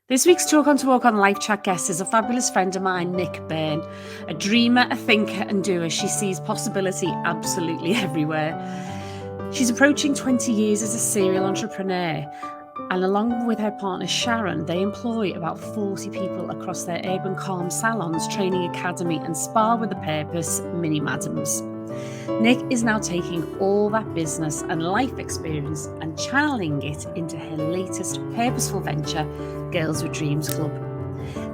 This week's Talk on to Walk on Life Chat guest is a fabulous friend of mine, Nic Byrne. A dreamer, a thinker and doer, she sees possibility absolutely everywhere. She's approaching 20 years as a serial entrepreneur, and along with her partner Sharon, they employ about 40 people across their urban calm salons, training academy and spa with a purpose, Mini Madams. Nic is now taking all that business and life experience and channeling it into her latest purposeful venture, Girls with Dreams Club.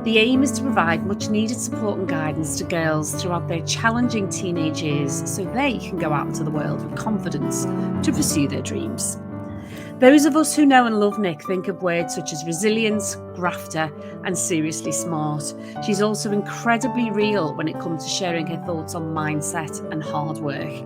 The aim is to provide much needed support and guidance to girls throughout their challenging teenage years so they can go out into the world with confidence to pursue their dreams. Those of us who know and love Nic think of words such as resilience, grafter, and seriously smart. She's also incredibly real when it comes to sharing her thoughts on mindset and hard work.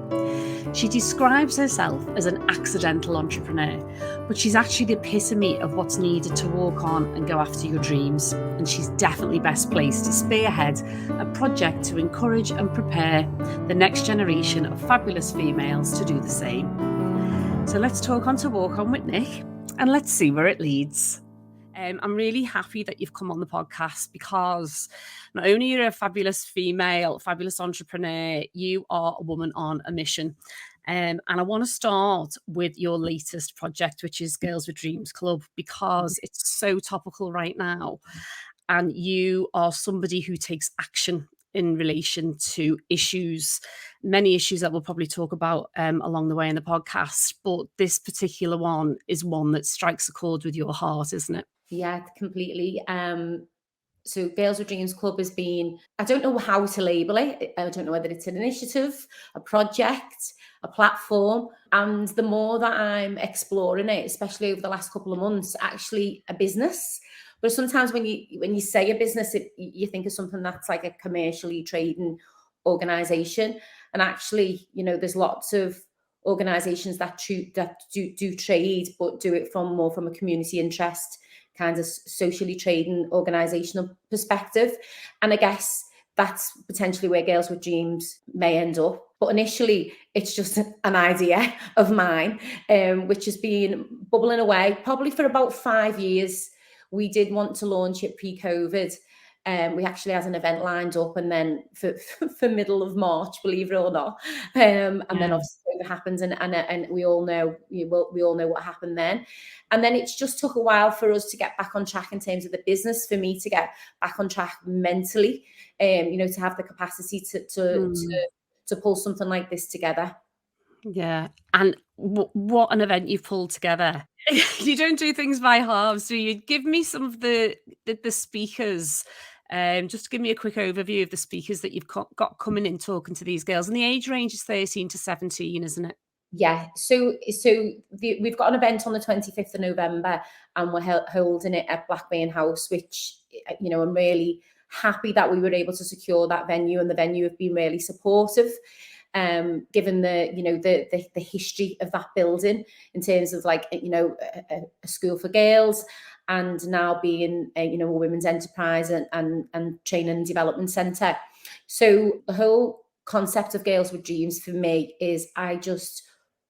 She describes herself as an accidental entrepreneur, but she's actually the epitome of what's needed to walk on and go after your dreams. And she's definitely best placed to spearhead a project to encourage and prepare the next generation of fabulous females to do the same. So let's talk on to Walk On with Nic and let's see where it leads. I'm really happy that you've come on the podcast because not only you're a fabulous female, fabulous entrepreneur, you are a woman on a mission. And I want to start with your latest project, which is Girls with Dreams Club, because it's so topical right now. And you are somebody who takes action in relation to issues, many issues that we'll probably talk about along the way in the podcast. But this particular one is one that strikes a chord with your heart, isn't it? Yeah, completely. So Girls with Dreams Club has been, I don't know how to label it. I don't know whether it's an initiative, a project, a platform. And the more that I'm exploring it, especially over the last couple of months, actually a business. But sometimes when you say a business, you think of something that's like a commercially trading organization. And actually, there's lots of organizations that do trade, but do it from a community interest, kind of socially trading organizational perspective. And I guess that's potentially where Girls with Dreams may end up. But initially, it's just an idea of mine, which has been bubbling away probably for about 5 years. We did want to launch it pre-COVID. We actually had an event lined up, and then for middle of March, believe it or not, and then obviously it happens, and we all know what happened then. And then it's just took a while for us to get back on track in terms of the business, for me to get back on track mentally, to have the capacity to pull something like this together. Yeah. And what an event you've pulled together. You don't do things by halves, do you? Give me some of the speakers. Just give me a quick overview of the speakers that you've got coming in talking to these girls. And the age range is 13 to 17, isn't it? Yeah, so we've got an event on the 25th of November, and we're holding it at Blackburn House, which, I'm really happy that we were able to secure that venue, and the venue have been really supportive, given the history of that building in terms of a school for girls, and now being a women's enterprise and training and development centre. So the whole concept of Girls with Dreams for me is, I just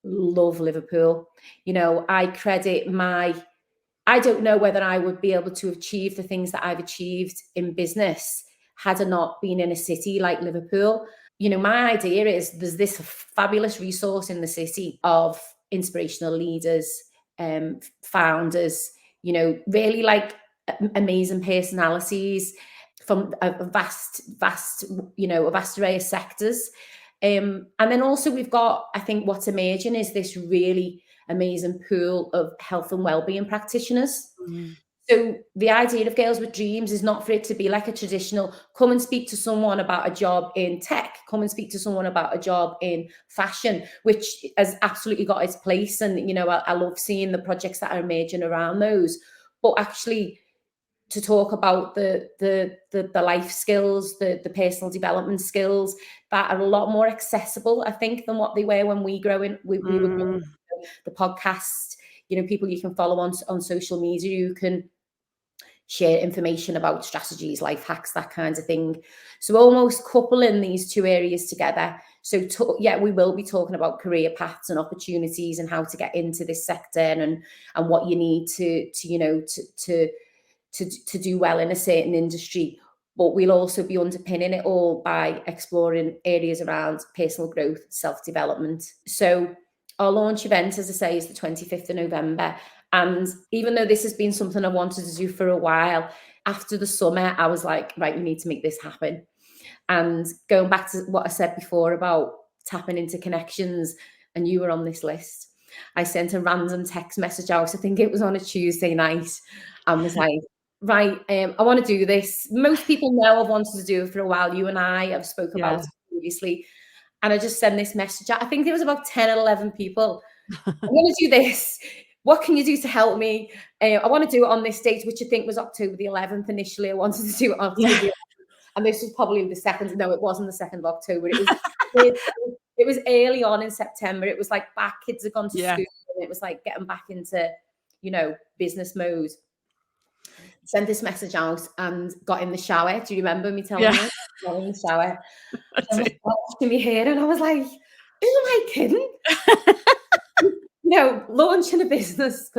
love Liverpool. I don't know whether I would be able to achieve the things that I've achieved in business had I not been in a city like Liverpool. My idea is there's this fabulous resource in the city of inspirational leaders, founders, really amazing personalities from a vast array of sectors. And then also we've got, I think what's emerging is this really amazing pool of health and wellbeing practitioners. Mm. So the idea of Girls with Dreams is not for it to be like a traditional, come and speak to someone about a job in tech, come and speak to someone about a job in fashion, which has absolutely got its place. And, I love seeing the projects that are emerging around those. But actually, to talk about the life skills, the personal development skills that are a lot more accessible, I think, than what they were when we were growing. The podcast, people you can follow on social media, you can share information about strategies, life hacks, that kind of thing. So almost coupling these two areas together. So we will be talking about career paths and opportunities and how to get into this sector, and what you need to to do well in a certain industry, but we'll also be underpinning it all by exploring areas around personal growth, self-development. So our launch event, as I say, is the 25th of November. And even though this has been something I wanted to do for a while, after the summer, I was like, right, we need to make this happen. And going back to what I said before about tapping into connections, and you were on this list, I sent a random text message out. I think it was on a Tuesday night, and was like, right, I want to do this. Most people know I've wanted to do it for a while. You and I have spoke about it previously. And I just sent this message out. I think there was about 10 or 11 people. I'm going to do this. What can you do to help me? I want to do it on this date, which I think was October the 11th initially. I wanted to do it on October the 11th. And this was probably the 2nd. No, it wasn't the 2nd of October. It was early on in September. It was like back, kids had gone to school. And it was like getting back into, business mode. Sent this message out and got in the shower. Do you remember me telling you? Got in the shower. I was washing my hair and I was like, who am I kidding? Launching a business,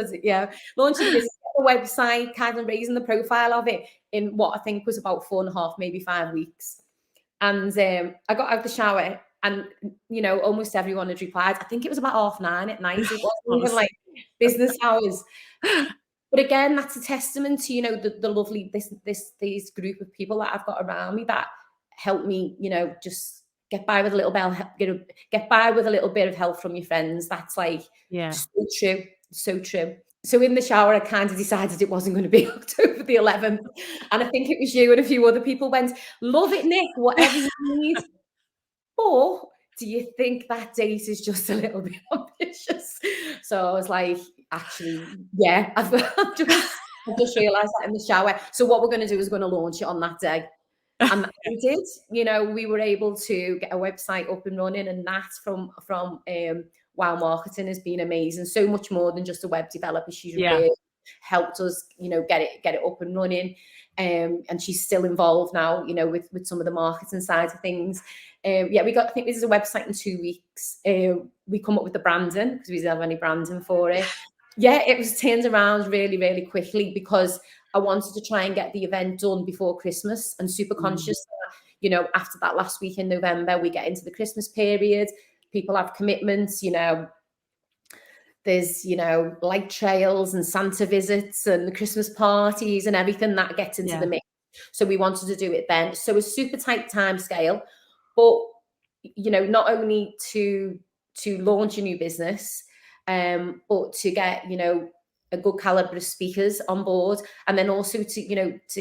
launching a business, a website, kind of raising the profile of it in what I think was about 4.5, maybe 5 weeks. And I got out of the shower and, almost everyone had replied. I think it was about 9:30 at night. It wasn't even like business hours. But again, that's a testament to, the lovely, this group of people that I've got around me that help me, just get by with a little bit, get by with a little bit of help from your friends. That's like, so true. So true. So in the shower, I kind of decided it wasn't going to be October the 11th. And I think it was you and a few other people went, love it, Nic, whatever you need. Or do you think that date is just a little bit ambitious? So I was like, actually, yeah, I've just realised that in the shower. So what we're going to do is we're going to launch it on that day. And we did. We were able to get a website up and running, and that from Wow Marketing has been amazing. So much more than just a web developer. She's really helped us, get it up and running. And she's still involved now, with some of the marketing side of things. I think this is a website in 2 weeks. We come up with the branding because we didn't have any branding for it. It was turned around really, really quickly because I wanted to try and get the event done before Christmas, and super conscious that, after that last week in November, we get into the Christmas period. People have commitments, there's, light trails and Santa visits and Christmas parties and everything that gets into the mix. So we wanted to do it then. So a super tight time scale, but, not only to launch a new business, but to get, a good caliber of speakers on board, and then also to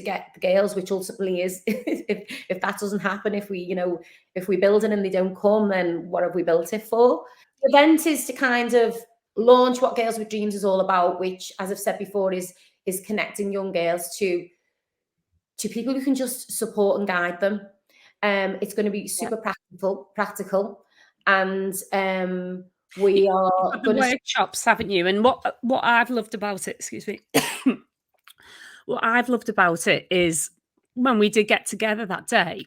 get the girls, which ultimately is if that doesn't happen, if we build it and they don't come, then what have we built it for? The event is to kind of launch what Girls with Dreams is all about, which, as I've said before, is connecting young girls to people who can just support and guide them. It's going to be super practical, and we are the workshops, haven't you? And what I've loved about it, excuse me, what I've loved about it is when we did get together that day,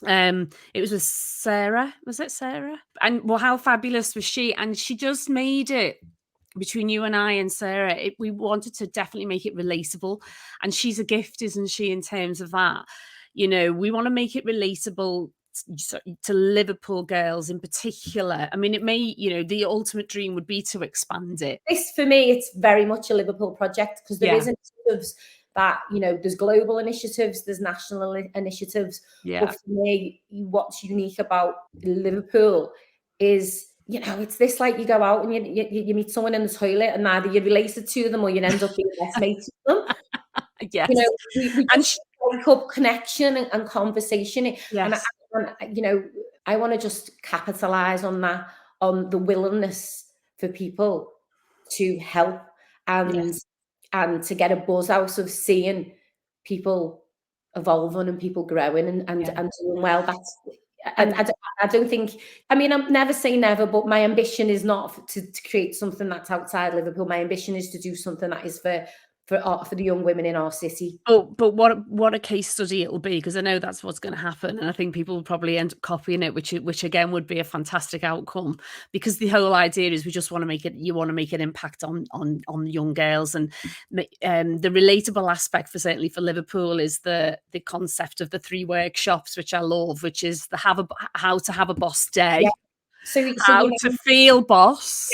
it was with Sarah. Was it Sarah? And how fabulous was she? And she just made it, between you and I and Sarah, we wanted to definitely make it relatable. And she's a gift, isn't she, in terms of that? We want to make it relatable to Liverpool girls in particular. I mean, it may, the ultimate dream would be to expand it. This, for me, it's very much a Liverpool project, because there is initiatives that, there's global initiatives, there's national initiatives. But for me, what's unique about Liverpool is, it's this, like, you go out and you meet someone in the toilet and either you're related to them or you end up being best mates with them. Yes. We just wake up connection and conversation. Yes. And I want to just capitalize on that, on the willingness for people to help and to get a buzz out of seeing people evolving and people growing and doing well. That's, I don't think, I mean, I'm never say never, but my ambition is not to create something that's outside Liverpool. My ambition is to do something that is for for the young women in our city. But what a case study it'll be, because I know that's what's going to happen, and I think people will probably end up copying it, which again would be a fantastic outcome, because the whole idea is we just want to make it. You want to make an impact on young girls, and the relatable aspect certainly for Liverpool is the concept of the 3 workshops, which I love, which is how to have a boss day, Yeah. So how to feel boss,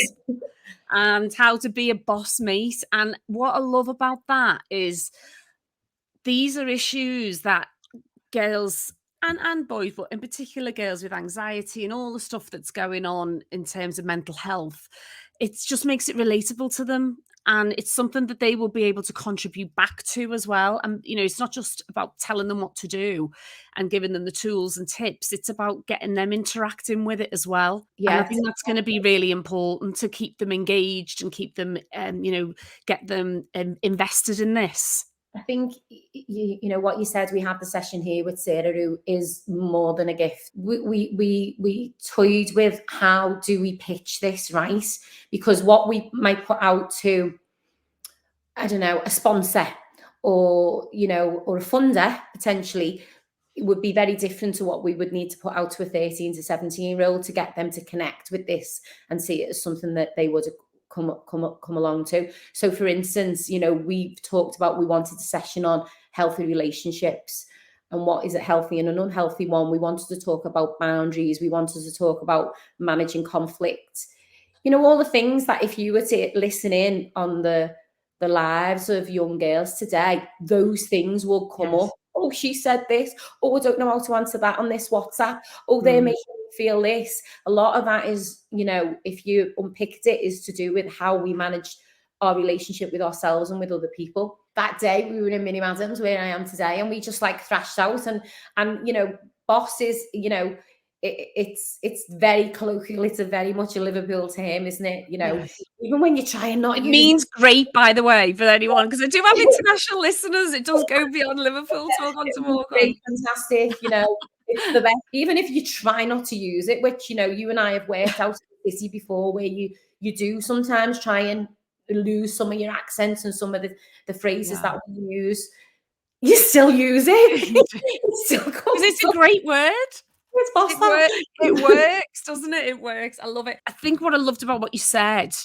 and how to be a boss mate. And what I love about that is these are issues that girls and boys, but in particular girls with anxiety and all the stuff that's going on in terms of mental health, it just makes it relatable to them. And it's something that they will be able to contribute back to as well. And, it's not just about telling them what to do and giving them the tools and tips. It's about getting them interacting with it as well. Yeah, and I think that's going to be really important to keep them engaged and keep them, get them invested in this. I think you know what you said. We had the session here with Sarah, who is more than a gift. We toyed with how do we pitch this right, because what we might put out to, I don't know, a sponsor or or a funder potentially, it would be very different to what we would need to put out to a 13 to 17-year-old to get them to connect with this and see it as something that they would come along to. So for instance, we've talked about, we wanted a session on healthy relationships and what is a healthy and an unhealthy one. We wanted to talk about boundaries. We wanted to talk about managing conflict. All the things that if you were to listen in on the lives of young girls today, those things will come up. Oh, she said this. Oh, I don't know how to answer that on this WhatsApp. Oh, they're making me feel this. A lot of that is, if you unpicked it, is to do with how we manage our relationship with ourselves and with other people. That day we were in Mini Madams, where I am today, and we just thrashed out and bosses, it's very colloquial. It's a very much a Liverpool term, isn't it? Even when you try and not it use means great, by the way, for anyone, because I do have international listeners. It does go beyond Liverpool. Talk on to walk on. Fantastic. It's the best. Even if you try not to use it, which you and I have worked out in the city before, where you do sometimes try and lose some of your accents and some of the phrases that we use. You still use it. It still comes, because it's a great word. It works, doesn't it? It works. I love it. I think what I loved about what you said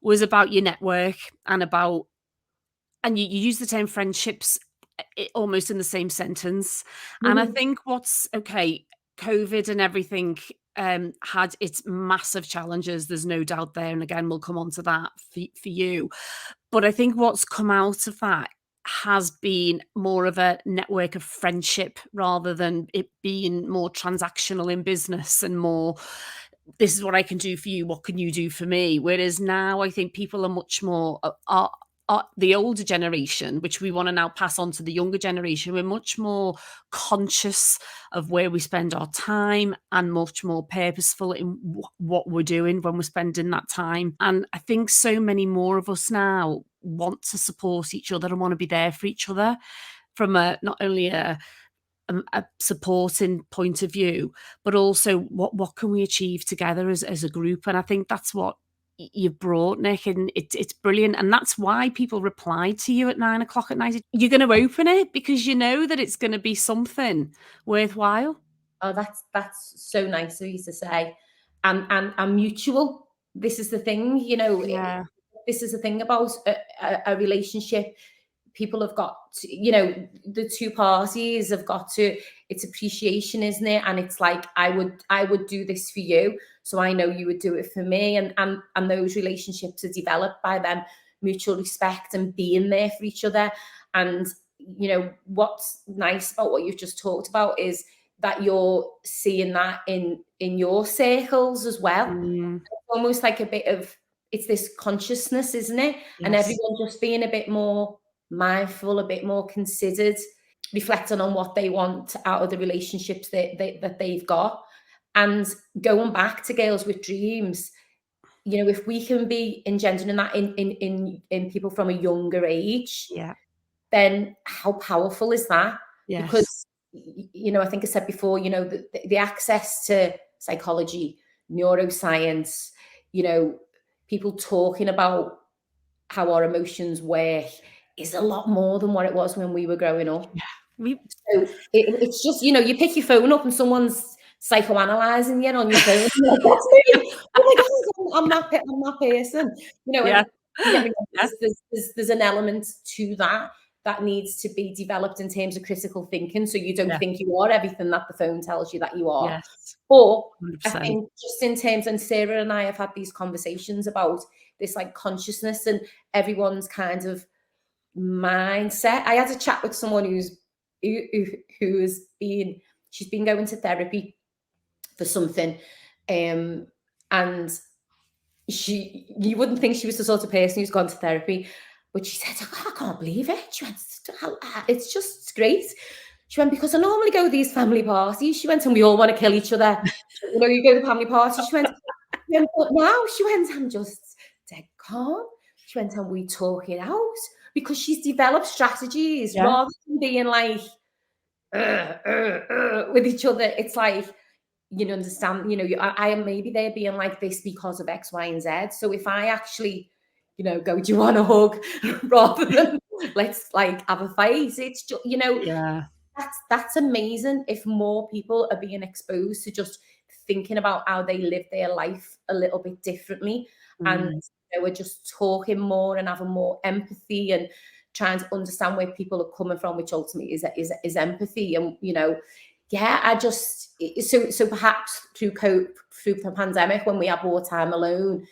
was about your network and and you use the term friendships almost in the same sentence. And I think COVID and everything had its massive challenges. There's no doubt there. And again, we'll come on to that for you. But I think what's come out of that has been more of a network of friendship rather than it being more transactional in business and more, this is what I can do for you, what can you do for me? Whereas now I think people are much more, the older generation, which we want to now pass on to the younger generation, we're much more conscious of where we spend our time and much more purposeful in what we're doing when we're spending that time. And I think so many more of us now want to support each other and want to be there for each other from not only a supporting point of view, but also what can we achieve together as a group. And I think that's what you've brought, Nic, and it's brilliant. And that's why people replied to you at 9 o'clock at night. You're going to open it because you know that it's going to be something worthwhile. Oh, that's so nice of you to say. And mutual. This is the thing, this is the thing about a relationship. People have got to, the two parties have got to, it's appreciation, isn't it? And it's like, I would do this for you, so I know you would do it for me. And those relationships are developed by them mutual respect and being there for each other. And, what's nice about what you've just talked about is that you're seeing that in your circles as well. It's almost like a bit of, it's this consciousness, isn't it? Yes. And everyone just being a bit more mindful, a bit more considered, reflecting on what they want out of the relationships that they've got. And going back to Girls with Dreams, if we can be engendering that in people from a younger age, then how powerful is that? Yes. Because, I think I said before, the access to psychology, neuroscience, people talking about how our emotions work, is a lot more than what it was when we were growing up. Yeah. So it's just, you know, you pick your phone up and someone's psychoanalyzing you on your phone. You're like, that's me. Oh my God, I'm that person. You know, Yeah. and don't get me wrong, Yeah. there's an element to that needs to be developed in terms of critical thinking. So you don't Yeah. think you are everything that the phone tells you that you are. Yes. But I 100%. think just in terms, and Sarah and I have had these conversations about this like consciousness and everyone's kind of mindset. I had a chat with someone who's she's been going to therapy for something, and you wouldn't think she was the sort of person who's gone to therapy, but she said, "Oh, I can't believe it." She went, "It's just great." She went, "Because I normally go to these family parties." She went, "And we all want to kill each other." You know, you go to family parties. She went, "But now," she went, "I'm just dead calm." She went, "And we talk it out," because she's developed strategies Yeah. rather than being like with each other. It's like, you understand, you know, I am, maybe they're being like this because of X, Y, and Z. So if I actually, you know, go, "Do you want a hug?" rather than let's like have a fight, it's just, you know, Yeah. that's amazing if more people are being exposed to just thinking about how they live their life a little bit differently, and Mm. you know, we're just talking more and having more empathy and trying to understand where people are coming from, which ultimately is empathy. And you know, yeah, I just, so perhaps through the pandemic, when we had more time alone,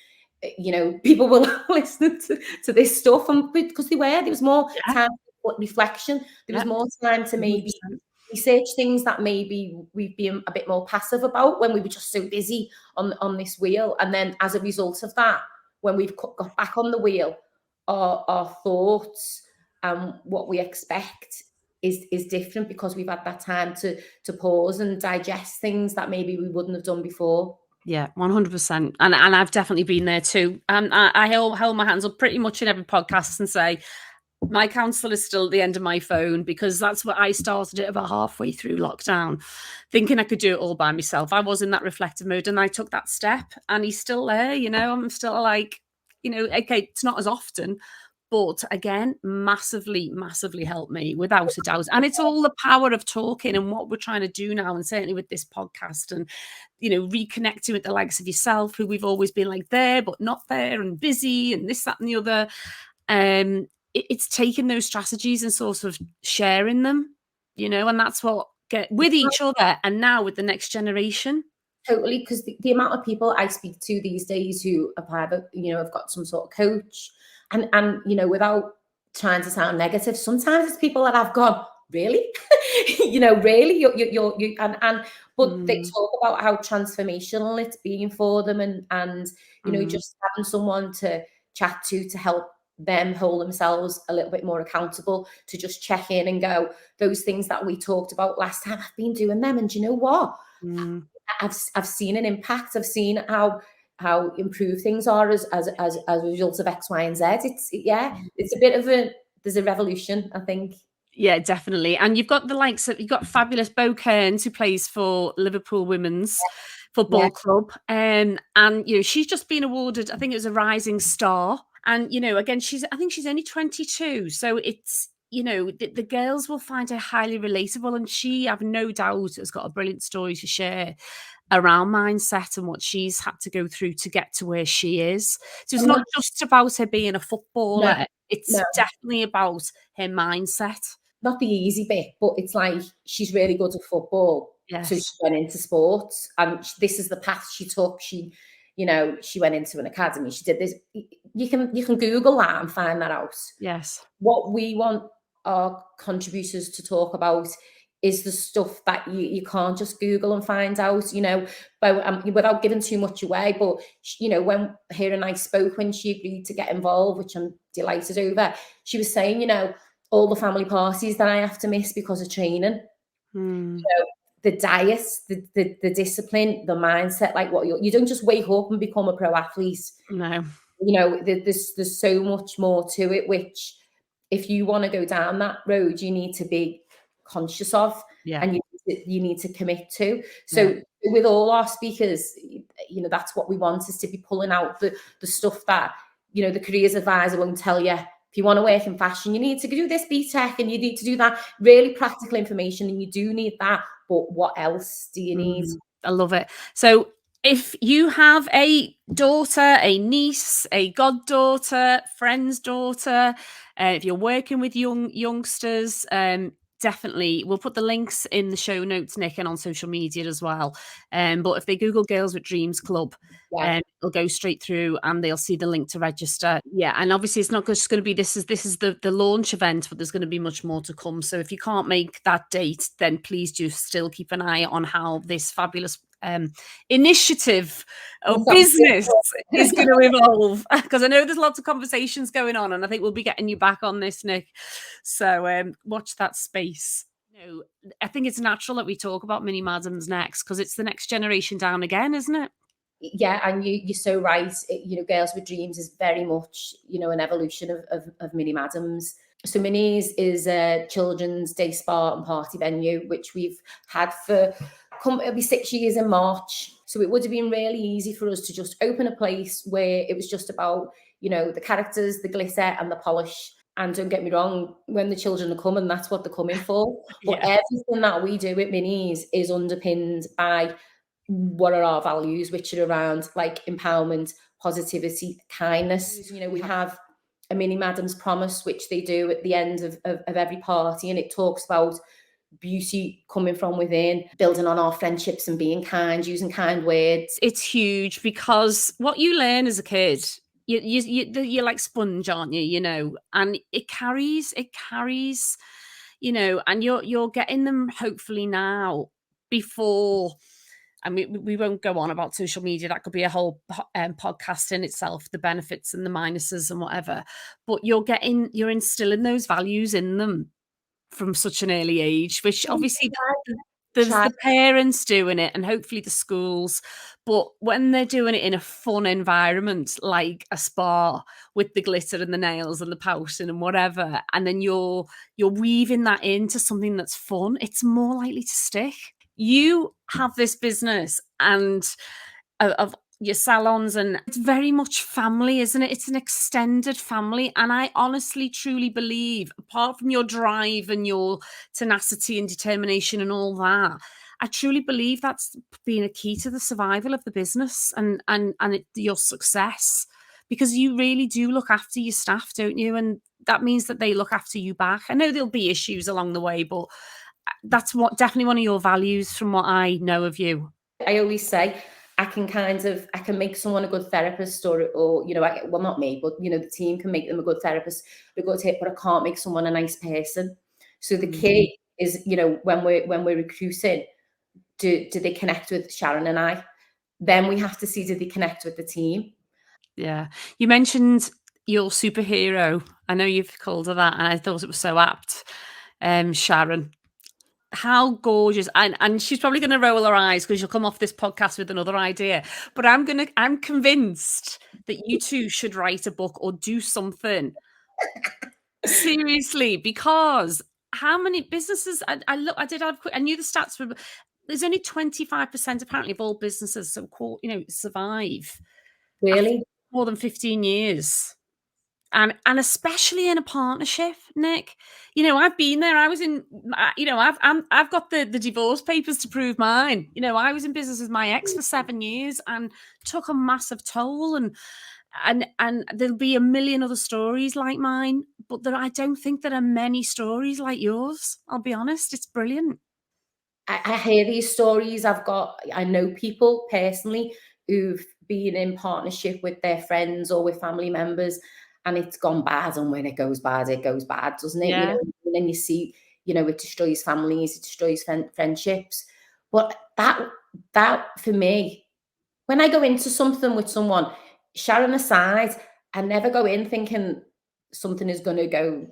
you know, people were listening to this stuff, and because there was more Yeah. time for reflection, there was Yeah. more time to maybe 100%. research things that maybe we've been a bit more passive about when we were just so busy on this wheel. And then as a result of that, when we've got back on the wheel, our thoughts and what we expect is different, because we've had that time to pause and digest things that maybe we wouldn't have done before. Yeah, 100%. And I've definitely been there too. I hold my hands up pretty much in every podcast and say, my counsel is still at the end of my phone, because that's what I started it about halfway through lockdown, thinking I could do it all by myself. I was in that reflective mode and I took that step, and he's still there, you know, I'm still like, you know, okay, it's not as often, but again, massively, massively helped me without a doubt. And it's all the power of talking and what we're trying to do now. And certainly with this podcast and, you know, reconnecting with the likes of yourself, who we've always been like there, but not there, and busy and this, that, and the other. It's taking those strategies and sort of sharing them, you know, and that's what get with each other, and now with the next generation. Totally, because the amount of people I speak to these days who have had, you know, have got some sort of coach, and you know, without trying to sound negative, sometimes it's people that I've gone, really, you know, really, you but they Mm, talk about how transformational it's been for them, and you know, mm, just having someone to chat to help them hold themselves a little bit more accountable, to just check in and go, those things that we talked about last time, I've been doing them, and do you know what? mm. I've seen an impact. I've seen how improved things are as a result of X, Y, and Z. It's a bit of there's a revolution, I think. Yeah, definitely. And you've got the likes of, you've got fabulous Bo Kearns, who plays for Liverpool Women's Yeah, Football Club. And, you know, she's just been awarded, I think it was a Rising Star. And, you know, again, I think she's only 22. So it's, you know, the girls will find her highly relatable. And she, I've no doubt, has got a brilliant story to share around mindset and what she's had to go through to get to where she is. So it's and not that, just about her being a no, footballer. no, It's definitely about her mindset. not the easy bit, but it's like she's really good at football, so she Yes. went into sports, and this is the path she took. She, you know, she went into an academy. She did this. You can Google that and find that out. Yes. What we want our contributors to talk about is the stuff that you can't just Google and find out, you know, without giving too much away. But, you know, when her and I spoke, when she agreed to get involved, which I'm delighted over, she was saying, you know, all the family parties that I have to miss because of training, Mm. the diet, the discipline, the mindset, like what you don't just wake up and become a pro athlete. No. You know, there's so much more to it, which if you want to go down that road, you need to be conscious of, Yeah. and you need to commit to. Yeah. So with all our speakers, you know, that's what we want, is to be pulling out the stuff that, you know, the careers advisor won't tell you If you want to work in fashion, you need to do this BTEC and you need to do that. Really practical information, and you do need that. But what else do you need? I love it. So if you have a daughter, a niece, a goddaughter, friend's daughter, if you're working with youngsters, definitely we'll put the links in the show notes, Nick, and on social media as well. But if they Google Girls with Dreams Club, Yeah. it'll go straight through and they'll see the link to register. Yeah, and obviously it's not just going to be this is the launch event, but there's going to be much more to come. So if you can't make that date, then please do still keep an eye on how this fabulous initiative or business is going to evolve, because I know there's lots of conversations going on, and I think we'll be getting you back on this, Nick. So watch that space. I think it's natural that we talk about mini madams next, because it's the next generation down again, isn't it? Yeah, and you're so right. Girls with Dreams is very much, an evolution of mini madams. So Minis is a children's day spa and party venue, which we've had for it'll be 6 years in March. So it would have been really easy for us to just open a place where it was just about, the characters, the glitter and the polish. And don't get me wrong, when the children are coming, that's what they're coming for. But everything that we do at Minis is underpinned by what are our values, which are around like empowerment, positivity, kindness. We have a mini madam's promise, which they do at the end of every party, and it talks about beauty coming from within, building on our friendships and being kind, using kind words. It's huge, because what you learn as a kid, you're like sponge, aren't you? And it carries, and you're getting them hopefully now before. And we won't go on about social media. That could be a whole podcast in itself, the benefits and the minuses and whatever. But you're instilling those values in them from such an early age, which obviously there's the parents doing it and hopefully the schools. But when they're doing it in a fun environment, like a spa with the glitter and the nails and the pouting and whatever, and then you're weaving that into something that's fun, it's more likely to stick. You have this business and of your salons, and it's very much family, isn't it? It's an extended family. And I honestly, truly believe, apart from your drive and your tenacity and determination and all that, I truly believe that's been a key to the survival of the business and your success, because you really do look after your staff, don't you? And that means that they look after you back. I know there'll be issues along the way, but that's definitely one of your values from what I know of you. I always say I can make someone a good therapist, or well, not me, but the team can make them a good therapist, a good hit, but I can't make someone a nice person. So the key is, when we're recruiting, do they connect with Sharon and I? Then we have to see, do they connect with the team? Yeah. You mentioned your superhero. I know you've called her that, and I thought it was so apt. Sharon. How gorgeous. And she's probably going to roll her eyes because she'll come off this podcast with another idea. But I'm convinced that you two should write a book or do something. Seriously, because how many businesses I knew the stats were, there's only 25% apparently of all businesses survive. Really? More than 15 years. And especially in a partnership, Nick. I've been there. I was in. I've got the divorce papers to prove mine. I was in business with my ex for 7 years and took a massive toll. And there'll be a million other stories like mine, but I don't think there are many stories like yours. I'll be honest. It's brilliant. I hear these stories. I know people personally who've been in partnership with their friends or with family members, and it's gone bad. And when it goes bad, doesn't it? Yeah. And then you see, it destroys families, it destroys friendships. But that for me, when I go into something with someone, Sharon aside, I never go in thinking something is gonna go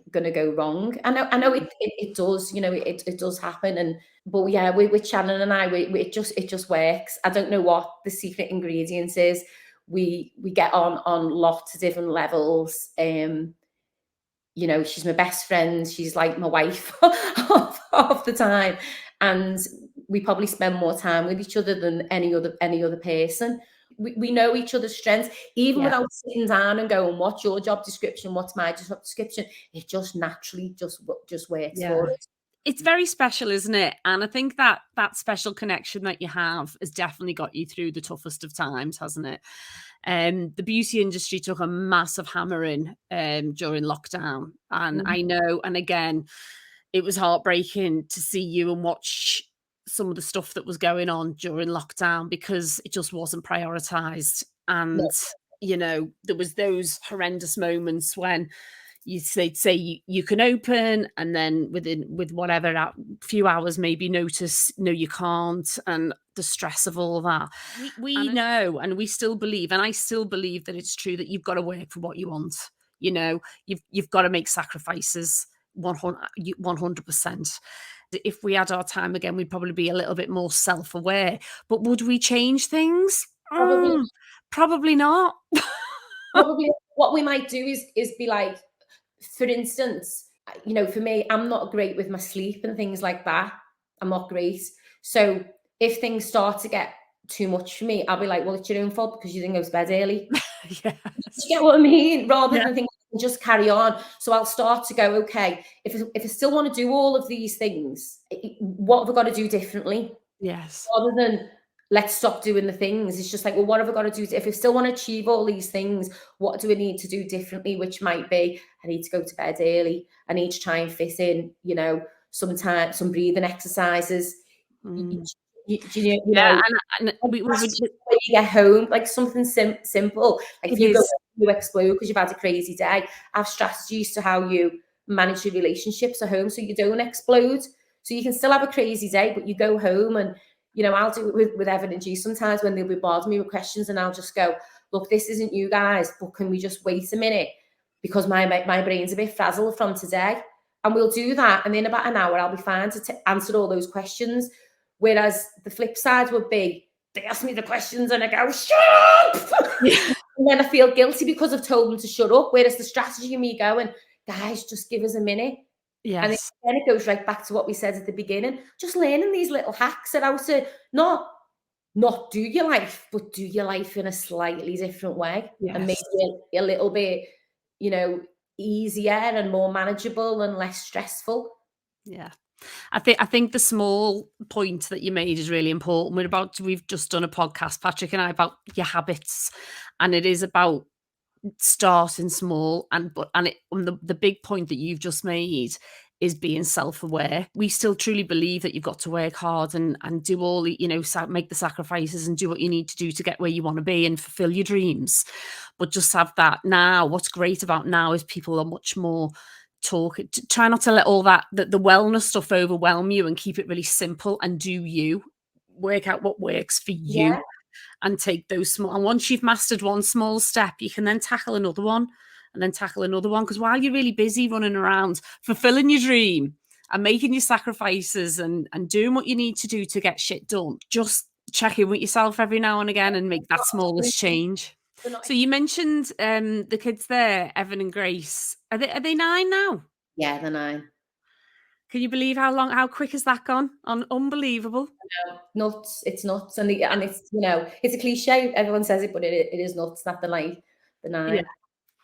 wrong. I know it does, it does happen. But yeah, with Shannon and I, it just works. I don't know what the secret ingredients is. We get on lots of different levels. She's my best friend. She's like my wife half the time, and we probably spend more time with each other than any other person. We know each other's strengths, even Yeah. without sitting down and going, what's your job description? What's my job description? It just naturally just works Yeah. for us. It's very special, isn't it? And I think that that special connection that you have has definitely got you through the toughest of times, hasn't it? The beauty industry took a massive hammering during lockdown. And I know, and again, it was heartbreaking to see you and watch some of the stuff that was going on during lockdown because it just wasn't prioritized. No, And, you know, there was those horrendous moments when they'd say you can open, and then with whatever few hours maybe notice, no, you can't, and the stress of all that. We know, and we still believe, and I still believe that it's true that you've got to work for what you want. You know, you've got to make sacrifices 100%. If we had our time again, we'd probably be a little bit more self-aware. But would we change things? probably, Probably not. probably what we might do is be like, for instance, you know, for me, I'm not great with my sleep and things like that. I'm not great. So if things start to get too much for me, I'll be like, well, it's your own fault because you didn't go to bed early. Yeah. You get what I mean? Rather Yeah. than think, just carry on. So I'll start to go, okay, if I still want to do all of these things, what have I got to do differently? Yes. Rather than let's stop doing the things. It's just like, well, what have I got to do? If I still want to achieve all these things, what do I need to do differently? Which might be, I need to go to bed early. I need to try and fit in, you know, some breathing exercises. Mm. You Yeah, know, and we when would. you get home, like something simple, like if It you go, is. you explode because you've had a crazy day. Have strategies to how you manage your relationships at home so you don't explode. So you can still have a crazy day, but you go home and, you know, I'll do it with Evan and G sometimes when they'll be bothering me with questions, and I'll just go, look, this isn't you guys, but can we just wait a minute? Because my brain's a bit frazzled from today. And we'll do that. And in about an hour, I'll be fine to answer all those questions. Whereas the flip side would be, they ask me the questions and I go, shut up! Yeah. And then I feel guilty because I've told them to shut up. Whereas the strategy of me going, guys, just give us a minute. And Yes. then it goes right back to what we said at the beginning. Just learning these little hacks are how to not do your life, but do your life in a slightly different way. And make Yes. it a little bit, you know, easier and more manageable and less stressful. Yeah. I think the small point that you made is really important. We've just done a podcast, Patrick and I, about your habits, and it is about starting small, and the big point that you've just made is being self-aware. We still truly believe that you've got to work hard and do all the, you know, make the sacrifices and do what you need to do to get where you want to be and fulfill your dreams. But just have that now. What's great about now is people are much more try not to let all that the wellness stuff overwhelm you, and keep it really simple, and do you work out what works for you, Yeah. and take those small, and once you've mastered one small step, you can then tackle another one, and then tackle another one, because while you're really busy running around fulfilling your dream and making your sacrifices and doing what you need to do to get shit done, just check in with yourself every now and again and make that smallest change. They're not- So you mentioned the kids there, Evan and Grace. Are they 9 now? Yeah, they're 9. Can you believe how quick has that gone? Unbelievable. Nuts. It's nuts. And it's, you know, it's a cliche. Everyone says it, but it is nuts. Not the Yeah, 9.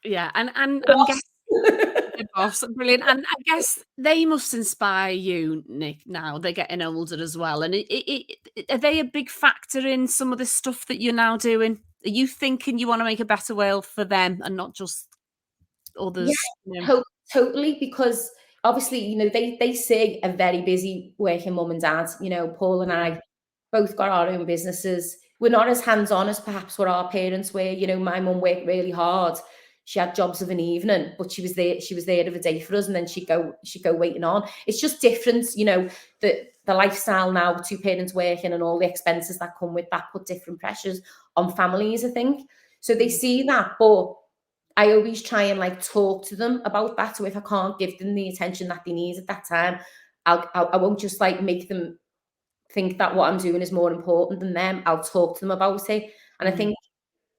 yeah, and I'm guessing the boss, brilliant, and I guess they must inspire you, Nick. Now they're getting older as well, and are they a big factor in some of the stuff that you're now doing? Are you thinking you want to make a better world for them and not just Yeah, others? You know? totally. Because obviously, you know, they see a very busy working mum and dad. You know, Paul and I both got our own businesses. We're not as hands-on as perhaps what our parents were. You know, my mum worked really hard. She had jobs of an evening, but she was there of a day for us, and then she'd go waiting on. It's just different, you know, the lifestyle now, 2 parents working and all the expenses that come with that put different pressures on families, I think. So they see that, but I always try and like talk to them about that. So if I can't give them the attention that they need at that time, I won't just like make them think that what I'm doing is more important than them. I'll talk to them about it. And I think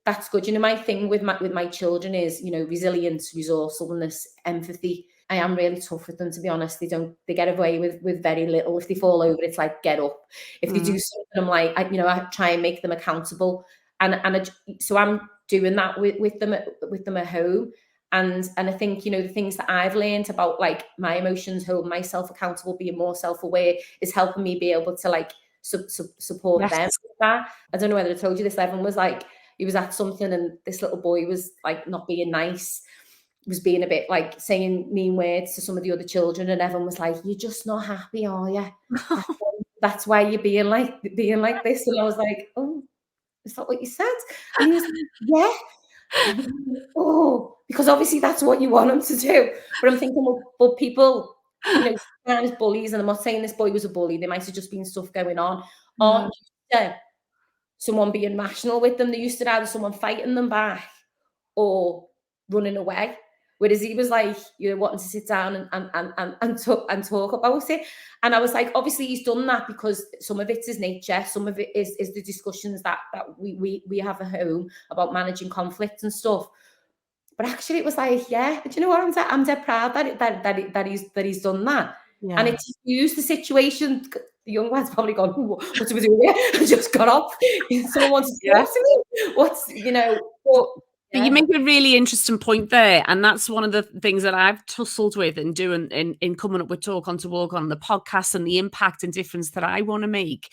that's good. You know, my thing with my children is, you know, resilience, resourcefulness, empathy. I am really tough with them, to be honest. They get away with very little. If they fall over, it's like, get up. If they do something, I'm like, I try and make them accountable. so I'm doing that with them at home. And I think, you know, the things that I've learned about like my emotions, holding myself accountable, being more self-aware, is helping me be able to like support them with that. I don't know whether I told you this. Evan was like, he was at something and this little boy was like not being nice, was being a bit like saying mean words to some of the other children, and Evan was like, "You're just not happy, are you? That's why you're being like this." And I was like, "Oh, is that what you said?" And he was like, "Yeah." And I was like, oh, because obviously that's what you want them to do. But I'm thinking, well, people, you know, sometimes bullies, and I'm not saying this boy was a bully, there might have just been stuff going on, aren't used to someone being rational with them. They're used to either someone fighting them back or running away. Whereas he was like, you know, wanting to sit down and talk about it. And I was like, obviously he's done that because some of it's his nature, some of it is the discussions that we have at home about managing conflict and stuff. But actually, it was like, yeah, do you know what? I'm dead proud that he's done that. Yeah. And it's used the situation. The young man's probably gone, what do we do here? I just got off. Someone wants to talk to me. What's, you know, But you make a really interesting point there, and that's one of the things that I've tussled with and doing in coming up with Talk On to Walk On, the podcast, and the impact and difference that I want to make.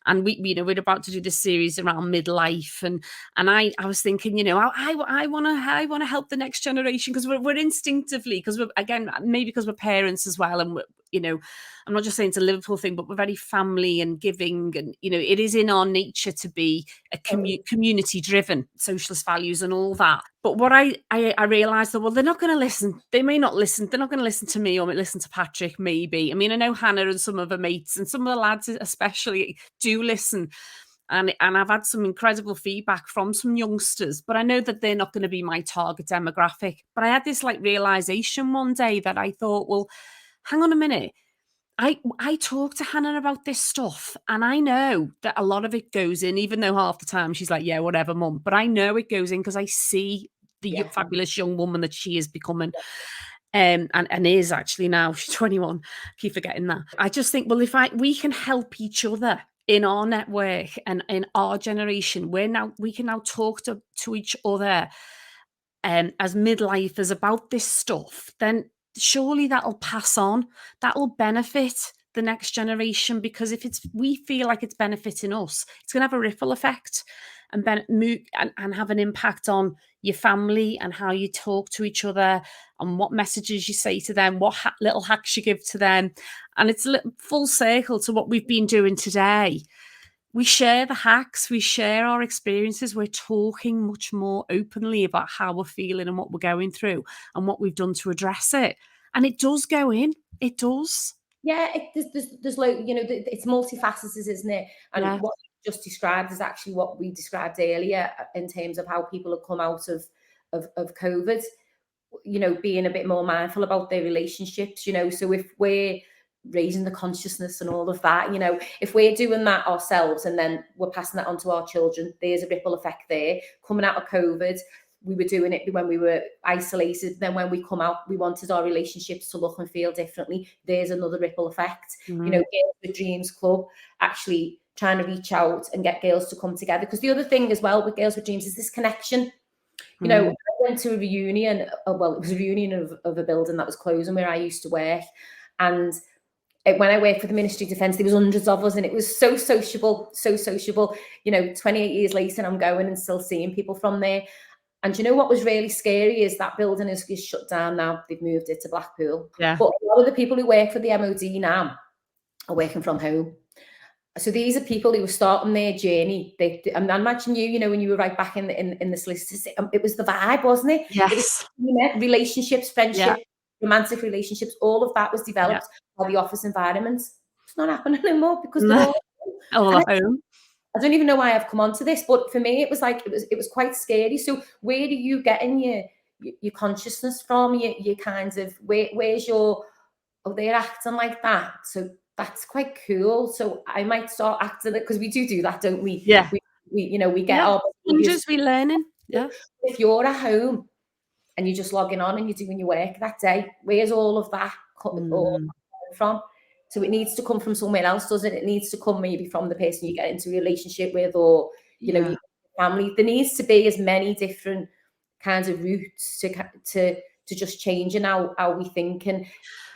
And we're about to do this series around midlife, and I was thinking, you know, I want to help the next generation, because we're instinctively, because we're, again, maybe because we're parents as well, and we're, you know, I'm not just saying it's a Liverpool thing, but we're very family and giving, and you know, it is in our nature to be a community driven, socialist values and all that. But what I realised that, well, they're not going to listen. They may not listen. They're not going to listen to me or listen to Patrick, maybe. I mean, I know Hannah and some of her mates and some of the lads especially do listen. And I've had some incredible feedback from some youngsters, but I know that they're not going to be my target demographic. But I had this like realisation one day that I thought, well, hang on a minute. I talk to Hannah about this stuff, and I know that a lot of it goes in, even though half the time she's like, yeah, whatever, mum. But I know it goes in because I see the fabulous young woman that she is becoming. And is actually now, she's 21. Keep forgetting that. I just think, well, we can help each other in our network and in our generation, we can now talk to each other as midlifers about this stuff, then surely that'll pass on. That'll benefit the next generation, because if we feel like it's benefiting us, it's going to have a ripple effect and have an impact on your family and how you talk to each other and what messages you say to them, what little hacks you give to them. And it's full circle to what we've been doing today. We share the hacks, we share our experiences, we're talking much more openly about how we're feeling and what we're going through and what we've done to address it. And it does go in. It does. Yeah, there's like, you know, it's multifaceted, isn't it? And what you just described is actually what we described earlier in terms of how people have come out of COVID, you know, being a bit more mindful about their relationships, you know. So if we're raising the consciousness and all of that, you know, if we're doing that ourselves and then we're passing that on to our children, there's a ripple effect there. Coming out of COVID, we were doing it when we were isolated. Then when we come out, we wanted our relationships to look and feel differently. There's another ripple effect. You know, Girls with Dreams Club actually trying to reach out and get girls to come together. Because the other thing as well with Girls with Dreams is this connection. You know, I went to a reunion. Well, it was a reunion of a building that was closing where I used to work. And when I worked for the Ministry of Defence, there was hundreds of us, and it was so sociable. You know, 28 years later, I'm going and still seeing people from there. And you know what was really scary is that building is shut down now. They've moved it to Blackpool. Yeah. But a lot of the people who work for the MOD now are working from home. So these are people who were starting their journey. And I imagine you know, when you were right back in the solicitors, it was the vibe, wasn't it? Yes. It was, you know, relationships, friendship, romantic relationships, all of that was developed by the office environment. It's not happening anymore because they're all at home. I don't even know why I've come onto this, but for me, it was like it was quite scary. So where do you get in your consciousness from? Your kinds of where's your they're acting like that. So that's quite cool. So I might start acting it, because we do that, don't we? Yeah. We you know, we get our behaviors, we learning. Yeah. If you're at home and you're just logging on and you're doing your work that day, where's all of that coming from? So it needs to come from somewhere else, doesn't it? It needs to come maybe from the person you get into a relationship with, or you know, your family. There needs to be as many different kinds of routes to just changing how we think. And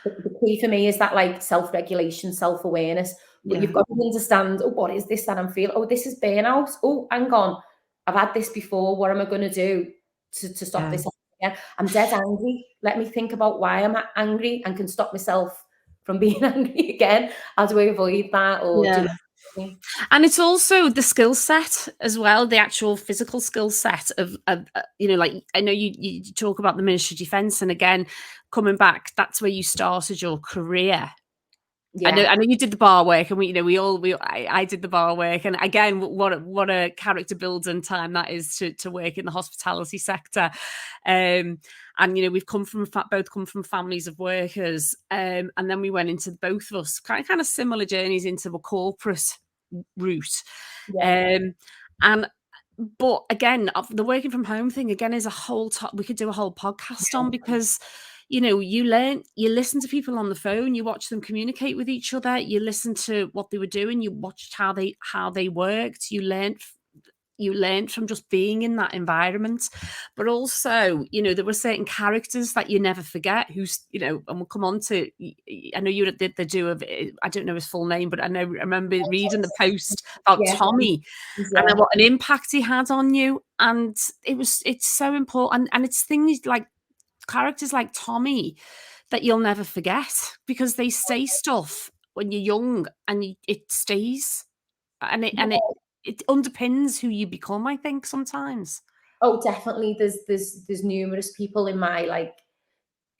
the key for me is that like self-regulation, self-awareness. But you've Yeah. got to understand, oh, what is this that I'm feeling? Oh, this is burnout. Oh, hang on. I've had this before. What am I going to do to stop this again? I'm dead angry. Let me think about why I'm angry and can stop myself from being angry again. How do I avoid that? Or do And it's also the skill set as well, the actual physical skill set of like, I know you talk about the Ministry of Defence, and again, coming back, that's where you started your career. I know you did the bar work, and I did the bar work, and again, what a character building time that is to work in the hospitality sector. And we've both come from families of workers, and then we went into, both of us, kind of similar journeys into the corporate route. But again, the working from home thing again is a whole we could do a whole podcast on, because you listen to people on the phone, you watch them communicate with each other, you listen to what they were doing, you watched how they worked, you learned from just being in that environment. But also, there were certain characters that you never forget, who's, and we'll come on to, I know you did the do of, I don't know his full name, but I remember reading the post about Tommy and what an impact he had on you. And it's so important. And it's things like characters like Tommy that you'll never forget, because they say stuff when you're young and it stays, and it underpins who you become, I think, sometimes. Oh, definitely. There's numerous people in my like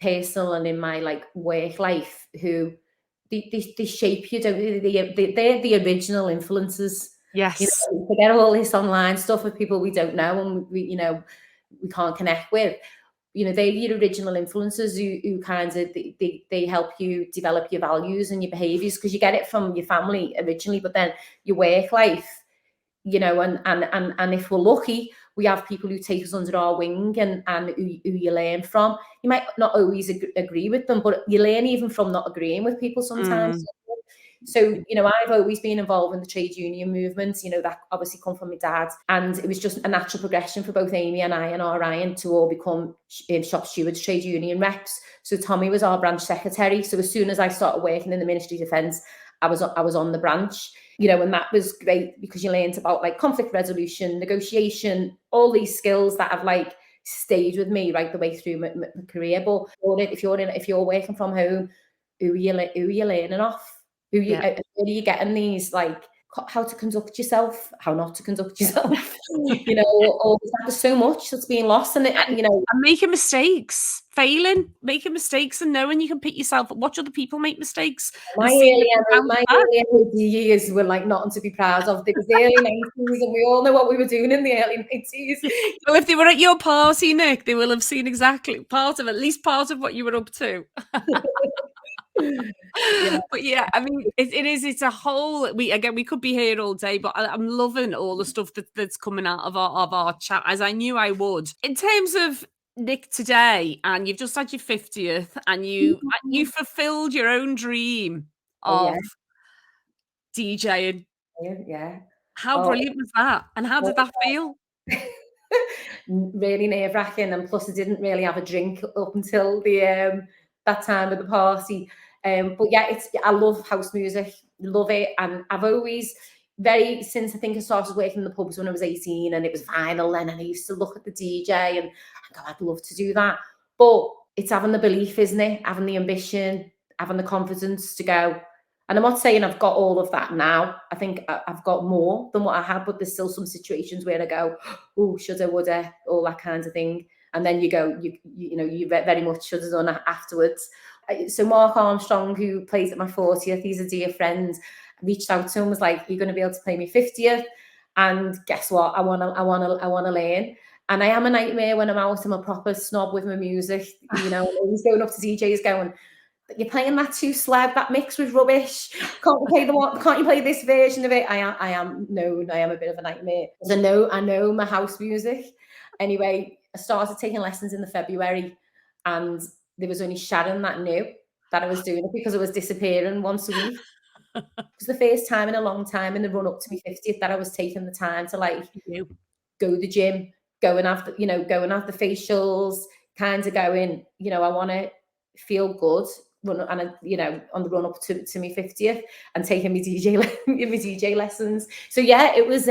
personal and in my like work life who they shape you, don't they? They're the original influences. Yes. Forget all this online stuff with people we don't know and we can't connect with. They're your original influences who kind of they help you develop your values and your behaviors, because you get it from your family originally, but then your work life, and if we're lucky, we have people who take us under our wing and who you learn from. You might not always agree with them, but you learn even from not agreeing with people sometimes. So, I've always been involved in the trade union movement, that obviously come from my dad. And it was just a natural progression for both Amy and I and our Ryan to all become shop stewards, trade union reps. So Tommy was our branch secretary. So as soon as I started working in the Ministry of Defence, I was on the branch, and that was great, because you learned about like conflict resolution, negotiation, all these skills that have like stayed with me right the way through my career. But if you're working from home, who are you learning off? Who are you getting these, like, how to conduct yourself, how not to conduct yourself? There's so much that's being lost, and and making mistakes, making mistakes, and knowing you can pick yourself up, watch other people make mistakes. My early years were like nothing to be proud of. It was the early 90s, and we all know what we were doing in the early 90s. Well, if they were at your party, Nic, they will have seen exactly at least part of what you were up to. But yeah, I mean, it's a whole, we could be here all day, but I'm loving all the stuff that's coming out of our chat, as I knew I would. In terms of Nic today, and you've just had your 50th, and you fulfilled your own dream of DJing. How brilliant was that? And how did that feel? Really nerve-wracking, and plus I didn't really have a drink up until the that time of the party. But yeah, I love house music, love it, and I've always since I think I started working in the pubs when I was 18, and it was vinyl then, and I used to look at the DJ and go, I'd love to do that. But it's having the belief, isn't it? Having the ambition, having the confidence to go. And I'm not saying I've got all of that now. I think I've got more than what I had, but there's still some situations where I go, oh, shoulda, woulda, all that kind of thing. And then you go, you very much should have done afterwards. So Mark Armstrong, who plays at my 40th, he's a dear friend, reached out to him, was like, you're going to be able to play me 50th. And guess what? I want to learn. And I am a nightmare when I'm out. I'm a proper snob with my music. He's going up to DJs going, you're playing that too slab, that mix was rubbish. Can't you play this version of it? I am a bit of a nightmare. I know my house music. Anyway, I started taking lessons in the February, and there was only Sharon that knew that I was doing it, because I was disappearing once a week. It was the first time in a long time in the run up to my 50th that I was taking the time to like go to the gym, go and have the facials, kind of going, I want to feel good, on the run up to my 50th, and taking my DJ lessons. So yeah, it was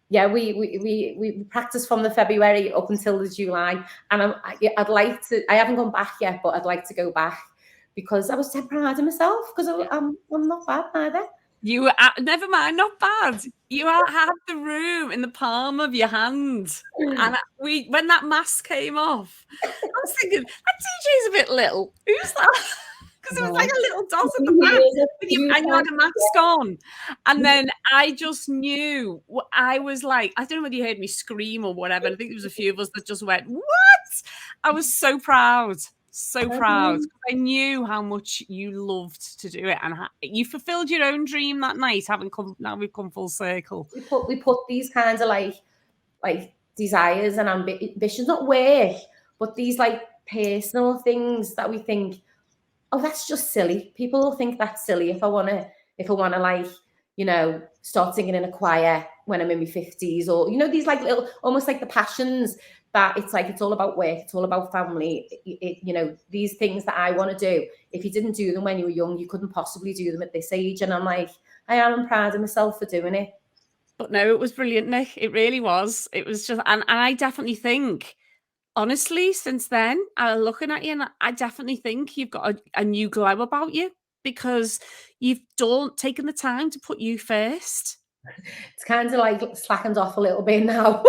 we practiced from the February up until the July, and I'd like to. I haven't gone back yet, but I'd like to go back because I was so proud of myself, because I'm not bad neither. You were never mind, not bad. You had the room in the palm of your hand, and when that mask came off, I was thinking that DJ's a bit little. Who's that? Because it was like a little dot at the back, and you had a mask on, and then I just knew. I was like, I don't know whether you heard me scream or whatever. I think there was a few of us that just went, "What?" I was so proud. So proud. I knew how much you loved to do it, and you fulfilled your own dream that night. Now we've come full circle. We put these kinds of like desires and ambitions, not work, but these like personal things that we think, oh, that's just silly. People will think that's silly if I want to like, start singing in a choir when I'm in my 50s, or these like little, almost like the passions that it's all about work, it's all about family. These things that I want to do, if you didn't do them when you were young, you couldn't possibly do them at this age. And I'm like, I am proud of myself for doing it. But no, it was brilliant, Nic. It really was. It was just, and I definitely think, honestly, since then, I'm looking at you, and I definitely think you've got a new glow about you, because you've taken the time to put you first. It's kind of like slackened off a little bit now,